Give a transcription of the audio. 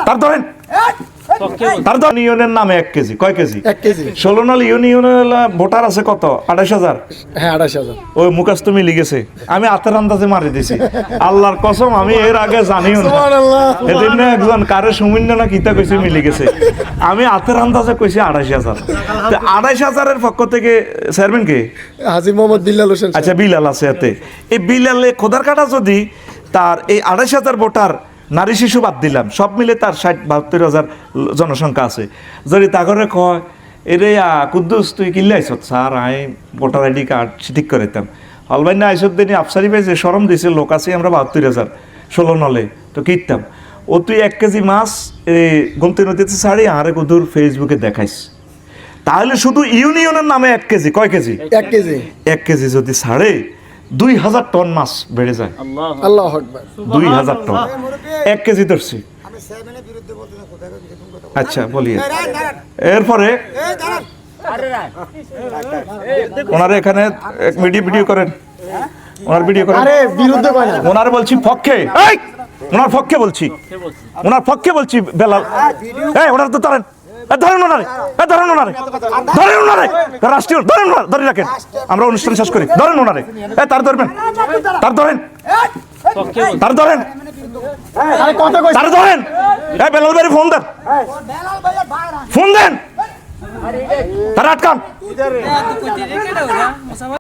তার ধরেন তার ধরেন ইউনিয়নের নামে 1 কেজি কয় কেজি 1 কেজি 16 নল ইউনিয়নের ভোটার আছে কত 28,000 হ্যাঁ 28,000 ওই মুখস্থ মিলি গেছে আমি হাতের আন্দাজে মারি দিছি আল্লাহর কসম আমি এর আগে জানিও না এদিন না একজন কারে সুমিন্য না কিতা কইছে মিলি গেছে আমি হাতের আন্দাজে কইছি 28,000 তো 28,000 এর পক্ষ থেকে চেয়ারম্যান কে হাজী মোহাম্মদ বিল্লাল হোসেন আচ্ছা বিলাল আছে এতে এই বিলালে খোদার কাটা যদি তার এই 28,000 ভোটার নারী শিশু বাদ দিলাম সব মিলে তার 60-72,000 জনসংখ্যা আছে যদি তাগরে কয় এরে কুদ্দুস তুই কিনলে আইসত স্যার আমি ভোটার আইডি কার্ড ঠিক করে দিতাম হলবাই না আইসত দিনই আফসারি ভাই যে সরম দিয়েছে লোক আছে আমরা 72,000 16 নলে তো কিনতাম ও তুই 1 কেজি মাছ এই গোমতী নদীতে ছাড়ি আরে কুদুর ফেসবুকে দেখাইস তাহলে শুধু ইউনিয়নের নামে 1 কেজি কয় কেজি 1 কেজি 1 কেজি যদি ছাড়ে 2,000 টন মাছ বেড়ে যায় আল্লাহু আকবার 2,000 টন 1 কেজি ধরছি আচ্ছা বলি এরপরে ওনারা এখানে ভিডিও করেন ওনার ভিডিও করেন আরে বিরুদ্ধে কয় না ওনার বলছি পক্ষে এই ওনার পক্ষে বলছি ওনার পক্ষে বলছি বেলাল এই ওনার তো ধরেন ধরেন ওনারে ধরেন ওনারে ধরেন ওনারে রাষ্ট্রীয় ধরেন ওনার ধরে রাখেন আমরা অনুষ্ঠান শেষ করি ধরেন ওনারে তার ধরবেন তার ধরেন তার ধরেন আরে কথা কই তার ধরেন এই বেলাল ভাই ফোন দেন ফোন দেন তার আটকান